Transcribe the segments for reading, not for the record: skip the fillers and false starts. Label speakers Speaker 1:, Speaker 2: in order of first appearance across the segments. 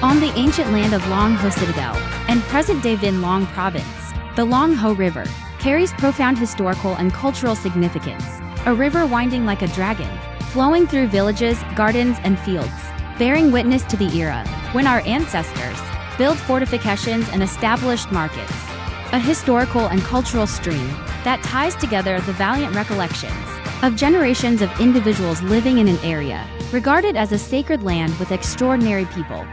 Speaker 1: On the ancient land of Long Ho Citadel and present-day Vinh Long Province, the Long Ho River carries profound historical and cultural significance. A river winding like a dragon, flowing through villages, gardens, and fields, bearing witness to the era when our ancestors built fortifications and established markets. A historical and cultural stream that ties together the valiant recollections of generations of individuals living in an area regarded as a sacred land with extraordinary people.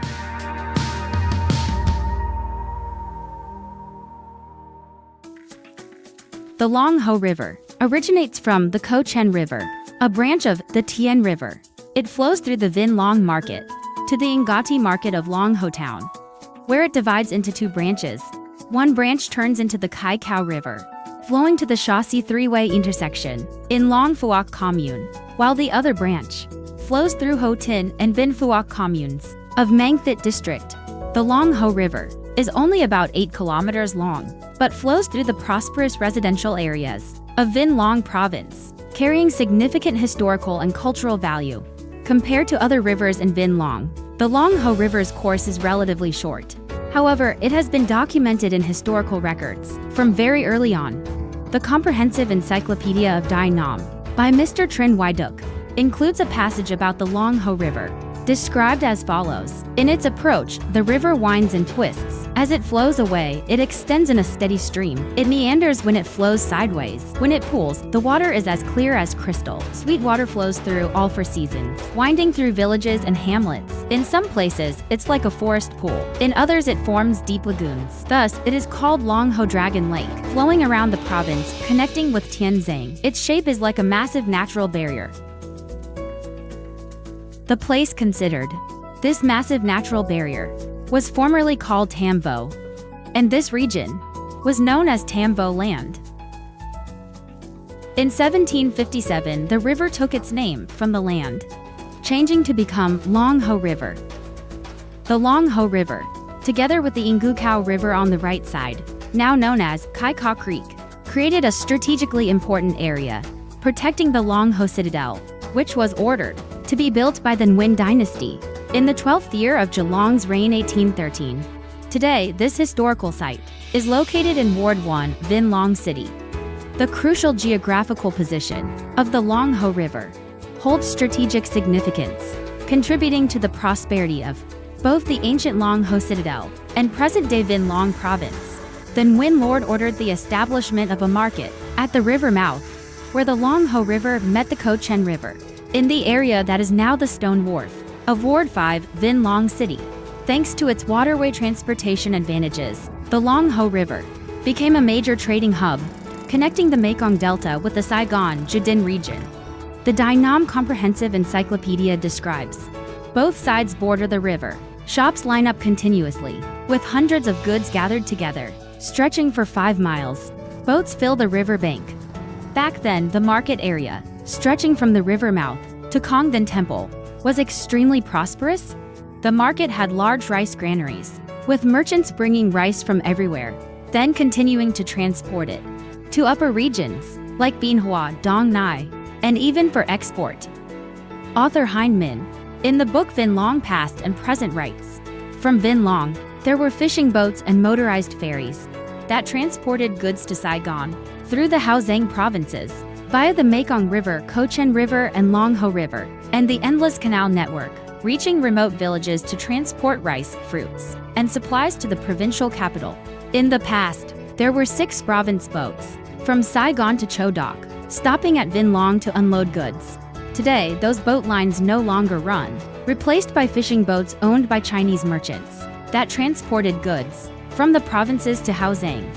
Speaker 1: The Long Ho River originates from the Co Chen River, a branch of the Tien River. It flows through the Vinh Long Market to the Ngati Market of Long Ho Town, where it divides into two branches. One branch turns into the Kai Kau River, flowing to the Shaxi three-way intersection in Long Phuoc Commune, while the other branch flows through Ho Tin and Binh Phuoc communes of Mang Thit District. The Long Ho River is only about 8 kilometers long, but flows through the prosperous residential areas of Vinh Long Province, carrying significant historical and cultural value. Compared to other rivers in Vinh Long, the Long Ho River's course is relatively short. However, it has been documented in historical records from very early on. The Comprehensive Encyclopedia of Dai Nam by Mr. Trinh Huy Duc includes a passage about the Long Ho River, described as follows. In its approach, the river winds and twists. As it flows away, it extends in a steady stream. It meanders when it flows sideways. When it pools, the water is as clear as crystal. Sweet water flows through all 4 seasons, winding through villages and hamlets. In some places, it's like a forest pool. In others, it forms deep lagoons. Thus, it is called Long Ho Dragon Lake, flowing around the province, connecting with Tien Giang. Its shape is like a massive natural barrier. The place considered. This massive natural barrier was formerly called Tam Vo, and this region was known as Tam Vo Land. In 1757, the river took its name from the land, changing to become Long Ho River. The Long Ho River, together with the Ngu Khao River on the right side, now known as Kai Kau Creek, created a strategically important area, protecting the Long Ho Citadel, which was ordered to be built by the Nguyen dynasty in the 12th year of Gelong's reign 1813. Today, this historical site is located in Ward 1, Vinh Long City. The crucial geographical position of the Long Ho River holds strategic significance, contributing to the prosperity of both the ancient Long Ho Citadel and present-day Vinh Long Province. The Nguyen Lord ordered the establishment of a market at the river mouth, where the Long Ho River met the Co Chen River, in the area that is now the Stone Wharf of Ward 5, Vinh Long City. Thanks to its waterway transportation advantages, the Long Ho River became a major trading hub, connecting the Mekong Delta with the Saigon-Ju Dinh region. The Dai Nam Comprehensive Encyclopedia describes both sides border the river. Shops line up continuously, with hundreds of goods gathered together, stretching for 5 miles. Boats fill the river bank. Back then, the market area, stretching from the river mouth to Congdan Temple, was extremely prosperous. The market had large rice granaries, with merchants bringing rice from everywhere, then continuing to transport it to upper regions like Bien Hoa, Dong Nai, and even for export. Author Hein Minh, in the book Vinh Long Past and Present writes, from Vinh Long, there were fishing boats and motorized ferries that transported goods to Saigon through the Hao Giang provinces, via the Mekong River, Co Chen River, and Long Ho River, and the endless canal network, reaching remote villages to transport rice, fruits, and supplies to the provincial capital. In the past, there were 6 province boats, from Saigon to Cho Doc, stopping at Vinh Long to unload goods. Today, those boat lines no longer run, replaced by fishing boats owned by Chinese merchants that transported goods from the provinces to Hao Giang.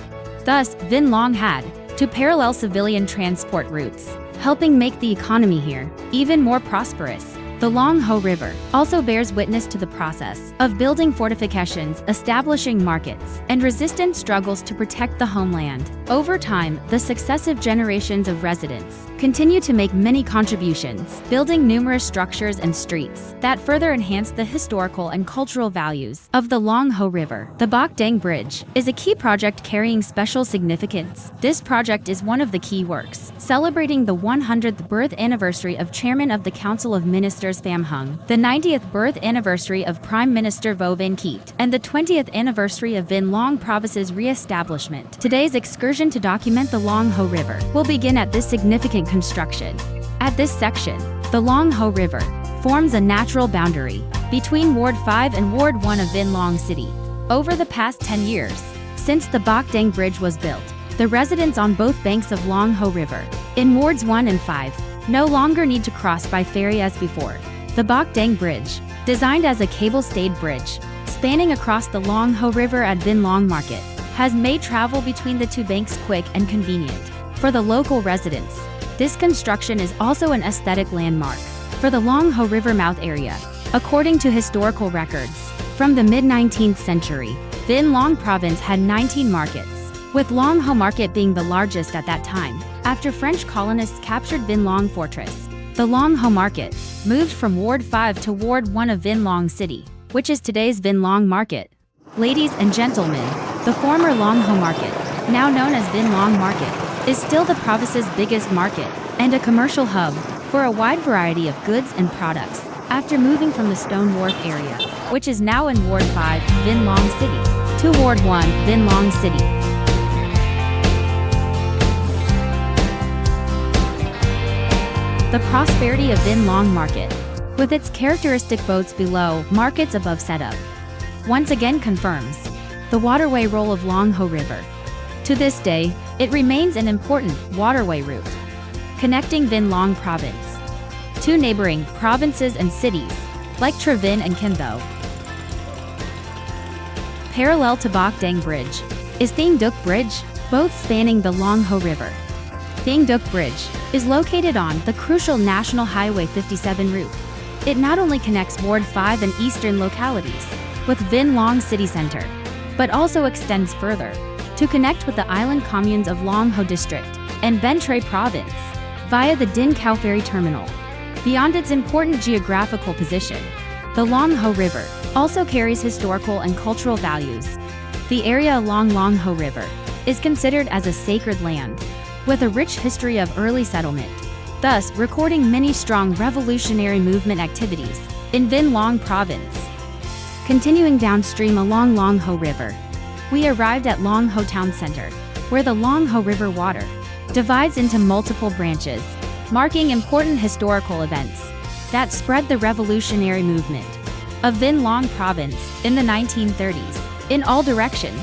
Speaker 1: Thus, Vinh Long had to parallel civilian transport routes, helping make the economy here even more prosperous. The Long Ho River also bears witness to the process of building fortifications, establishing markets, and resistant struggles to protect the homeland. Over time, the successive generations of residents continue to make many contributions, building numerous structures and streets that further enhance the historical and cultural values of the Long Ho River. The Bac Dang Bridge is a key project carrying special significance. This project is one of the key works, celebrating the 100th birth anniversary of Chairman of the Council of Ministers Pham Hung, the 90th birth anniversary of Prime Minister Vo Vinh Kiet, and the 20th anniversary of Vinh Long Province's re-establishment. Today's excursion to document the Long Ho River will begin at this significant construction. At this section, the Long Ho River forms a natural boundary between Ward 5 and Ward 1 of Vinh Long City. Over the past 10 years, since the Bac Dang Bridge was built, the residents on both banks of Long Ho River, in Wards 1 and 5, no longer need to cross by ferry as before. The Bac Dang Bridge, designed as a cable-stayed bridge, spanning across the Long Ho River at Vinh Long Market, has made travel between the two banks quick and convenient. For the local residents, this construction is also an aesthetic landmark for the Long Ho River mouth area. According to historical records, from the mid-19th century, Vinh Long Province had 19 markets, with Long Ho Market being the largest at that time. After French colonists captured Vinh Long Fortress, the Long Ho Market moved from Ward 5 to Ward 1 of Vinh Long City, which is today's Vinh Long Market. Ladies and gentlemen, the former Long Ho Market, now known as Vinh Long Market, is still the province's biggest market and a commercial hub for a wide variety of goods and products. After moving from the Stone Wharf area, which is now in Ward 5, Vinh Long City, to Ward 1, Vinh Long City. The prosperity of Vinh Long Market, with its characteristic boats below, markets above setup, once again confirms the waterway role of Long Ho River. To this day, it remains an important waterway route, connecting Vinh Long Province to neighboring provinces and cities like Tra Vinh and Kim Tho. Parallel to Bac Dang Bridge is Thang Duc Bridge, both spanning the Long Ho River. Thang Duc Bridge is located on the crucial National Highway 57 route. It not only connects Ward 5 and eastern localities with Vinh Long City Center, but also extends further to connect with the island communes of Long Ho District and Ben Tre Province via the Din Khao Ferry Terminal. Beyond its important geographical position, the Long Ho River also carries historical and cultural values. The area along Long Ho River is considered as a sacred land, with a rich history of early settlement, thus recording many strong revolutionary movement activities in Vinh Long Province. Continuing downstream along Long Ho River, we arrived at Long Ho Town Center, where the Long Ho River water divides into multiple branches, marking important historical events that spread the revolutionary movement of Vinh Long Province in the 1930s in all directions.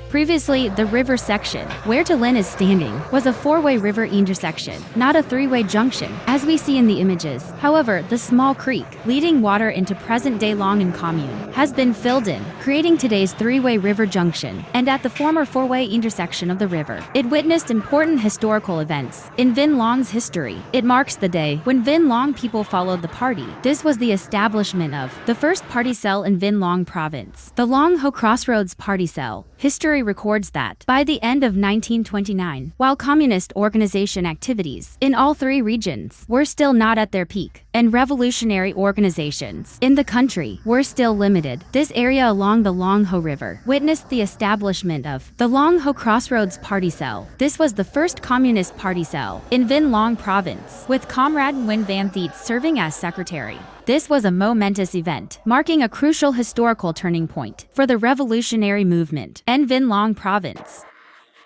Speaker 1: Previously, the river section, where To Linh is standing, was a four-way river intersection, not a three-way junction, as we see in the images. However, the small creek, leading water into present-day Long An Commune, has been filled in, creating today's three-way river junction. And at the former four-way intersection of the river, it witnessed important historical events. In Vinh Long's history, it marks the day when Vinh Long people followed the party. This was the establishment of the first party cell in Vinh Long Province, the Long Ho Crossroads Party Cell. History records that, by the end of 1929, while communist organization activities in all three regions were still not at their peak, and revolutionary organizations in the country were still limited, this area along the Long Ho River witnessed the establishment of the Long Ho Crossroads Party Cell. This was the first communist party cell in Vinh Long Province, with Comrade Nguyen Van Thiet serving as secretary. This was a momentous event, marking a crucial historical turning point for the revolutionary movement in Vinh Long Province.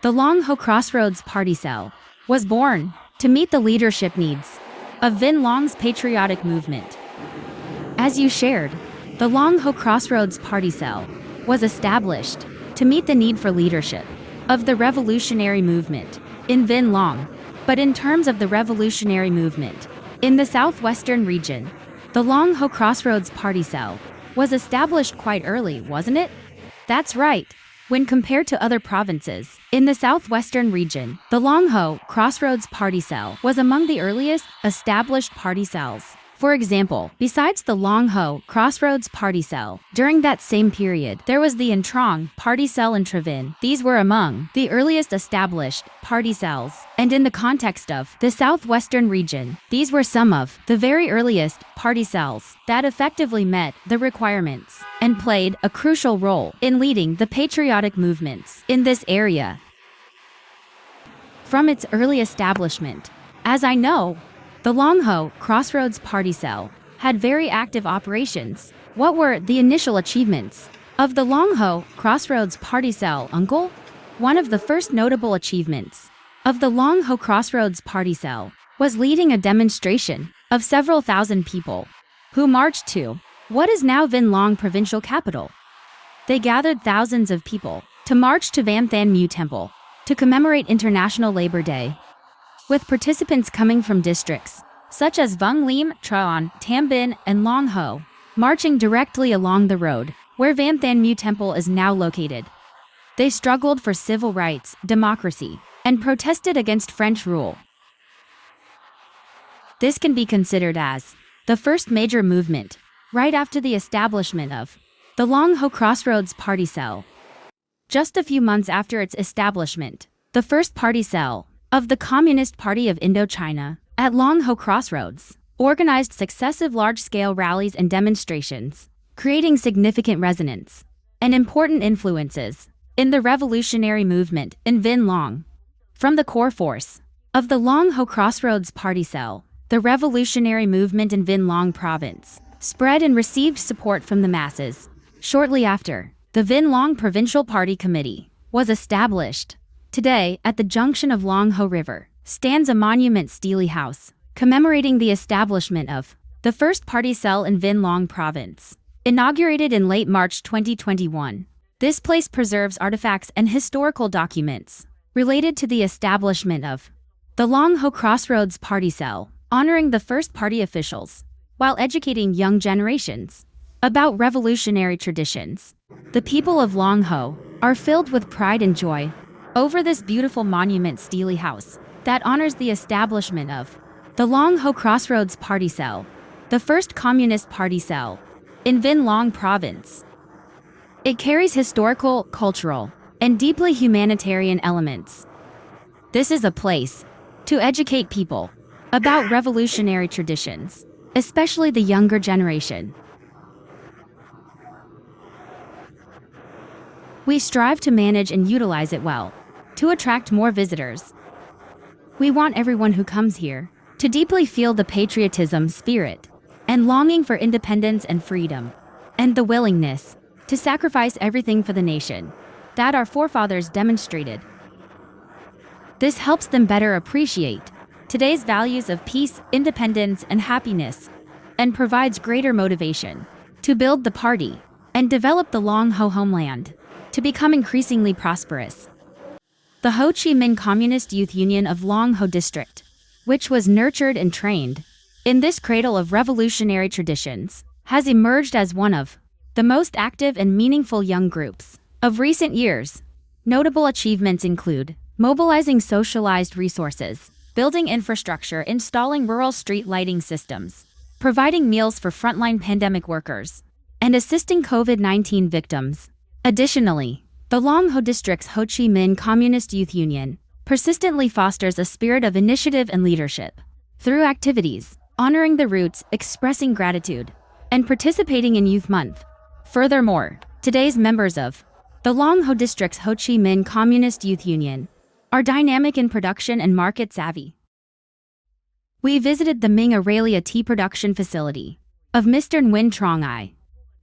Speaker 1: The Long Ho Crossroads Party Cell was born to meet the leadership needs of Vinh Long's patriotic movement. As you shared, the Long Ho Crossroads Party Cell was established to meet the need for leadership of the revolutionary movement in Vinh Long. But in terms of the revolutionary movement in the southwestern region, the Long Ho Crossroads Party Cell was established quite early, wasn't it? That's right. When compared to other provinces in the southwestern region, the Long Ho Crossroads Party Cell was among the earliest established party cells. For example, besides the Long Ho Crossroads Party Cell, during that same period, there was the An Trong Party Cell in Tre Vinh. These were among the earliest established party cells, and in the context of the southwestern region, these were some of the very earliest party cells that effectively met the requirements and played a crucial role in leading the patriotic movements in this area. From its early establishment, as I know, the Long Ho Crossroads Party Cell had very active operations. What were the initial achievements of the Long Ho Crossroads Party Cell, Uncle? One of the first notable achievements of the Long Ho Crossroads Party Cell was leading a demonstration of several thousand people who marched to what is now Vinh Long provincial capital. They gathered thousands of people to march to Van Than Mu Temple to commemorate International Labor Day, with participants coming from districts such as Vung Lim, Truong, Tam Bin, and Long Ho, marching directly along the road where Van Than Mu Temple is now located. They struggled for civil rights, democracy, and protested against French rule. This can be considered as the first major movement, right after the establishment of the Long Ho Crossroads Party Cell. Just a few months after its establishment, the first party cell of the Communist Party of Indochina at Long Ho Crossroads organized successive large-scale rallies and demonstrations, creating significant resonance and important influences in the revolutionary movement in Vinh Long. From the core force of the Long Ho Crossroads Party Cell, the revolutionary movement in Vinh Long province spread and received support from the masses. Shortly after, the Vinh Long Provincial Party Committee was established. Today, at the junction of Long Ho River, stands a monument stele house commemorating the establishment of the first party cell in Vinh Long province. Inaugurated in late March 2021, this place preserves artifacts and historical documents related to the establishment of the Long Ho Crossroads Party Cell, honoring the first party officials while educating young generations about revolutionary traditions. The people of Long Ho are filled with pride and joy over this beautiful monument stele house that honors the establishment of the Long Ho Crossroads Party Cell, the first Communist Party cell in Vinh Long province. It carries historical, cultural, and deeply humanitarian elements. This is a place to educate people about revolutionary traditions, especially the younger generation. We strive to manage and utilize it well, to attract more visitors. We want everyone who comes here to deeply feel the patriotism spirit and longing for independence and freedom, and the willingness to sacrifice everything for the nation that our forefathers demonstrated. This helps them better appreciate today's values of peace, independence, and happiness, and provides greater motivation to build the party and develop the Long Ho homeland to become increasingly prosperous. The Ho Chi Minh Communist Youth Union of Long Ho District, which was nurtured and trained in this cradle of revolutionary traditions, has emerged as one of the most active and meaningful young groups of recent years. Notable achievements include mobilizing socialized resources, building infrastructure, installing rural street lighting systems, providing meals for frontline pandemic workers, and assisting COVID-19 victims. Additionally, the Long Ho District's Ho Chi Minh Communist Youth Union persistently fosters a spirit of initiative and leadership through activities honoring the roots, expressing gratitude, and participating in Youth Month. Furthermore, today's members of the Long Ho District's Ho Chi Minh Communist Youth Union are dynamic in production and market savvy. We visited the Ming Aurelia tea production facility of Mr. Nguyen Trong Ai,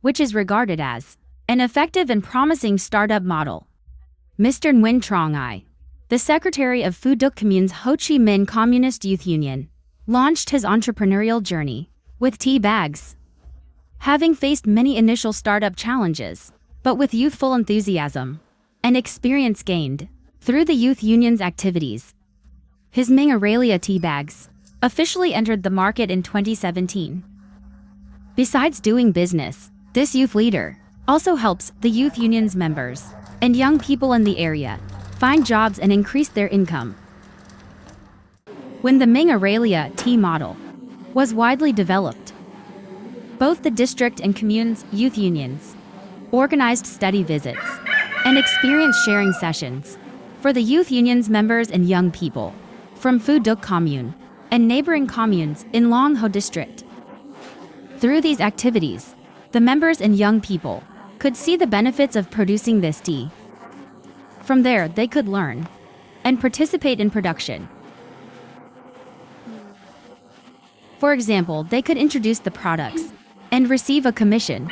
Speaker 1: which is regarded as an effective and promising startup model. Mr. Nguyen Trong Ai, the Secretary of Phu Duc Commune's Ho Chi Minh Communist Youth Union, launched his entrepreneurial journey with tea bags. Having faced many initial startup challenges, but with youthful enthusiasm and experience gained through the youth union's activities, his Ming Aurelia tea bags officially entered the market in 2017. Besides doing business, this youth leader also helps the youth union's members and young people in the area find jobs and increase their income. When the Ming Aurelia tea model was widely developed. Both the district and commune's youth unions organized study visits and experience sharing sessions for the youth union's members and young people from Phu Duc Commune and neighboring communes in Long Ho District. Through these activities, the members and young people could see the benefits of producing this tea. From there, they could learn and participate in production. For example, they could introduce the products and receive a commission,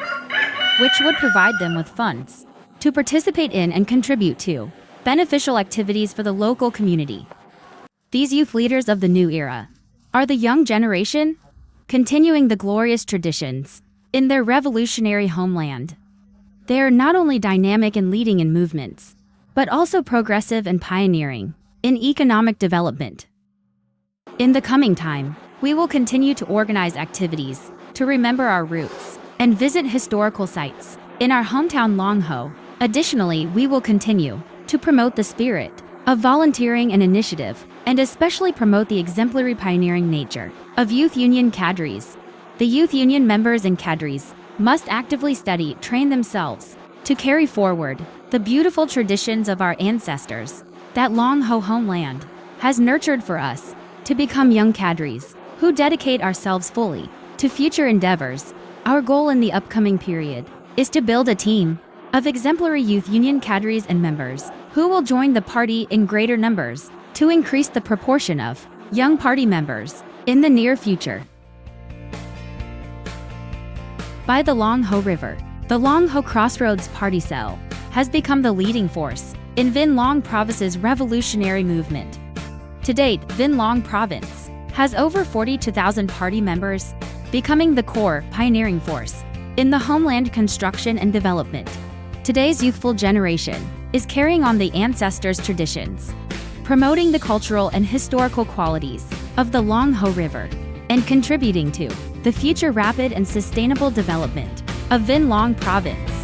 Speaker 1: which would provide them with funds to participate in and contribute to beneficial activities for the local community. These youth leaders of the new era are the young generation, continuing the glorious traditions in their revolutionary homeland. They are not only dynamic and leading in movements, but also progressive and pioneering in economic development. In the coming time, we will continue to organize activities to remember our roots and visit historical sites in our hometown Long Ho. Additionally, we will continue to promote the spirit of volunteering and initiative, and especially promote the exemplary pioneering nature of youth union cadres. The youth union members and cadres must actively study, train themselves to carry forward the beautiful traditions of our ancestors that Long Ho homeland has nurtured for us to become young cadres who dedicate ourselves fully to future endeavors. Our goal in the upcoming period is to build a team of exemplary youth union cadres and members who will join the party in greater numbers to increase the proportion of young party members in the near future. By the Long Ho River, the Long Ho Crossroads Party Cell has become the leading force in Vinh Long Province's revolutionary movement. To date, Vinh Long Province has over 42,000 party members, becoming the core pioneering force in the homeland construction and development. Today's youthful generation is carrying on the ancestors' traditions, promoting the cultural and historical qualities of the Long Ho River, and contributing to the future rapid and sustainable development of Vinh Long Province.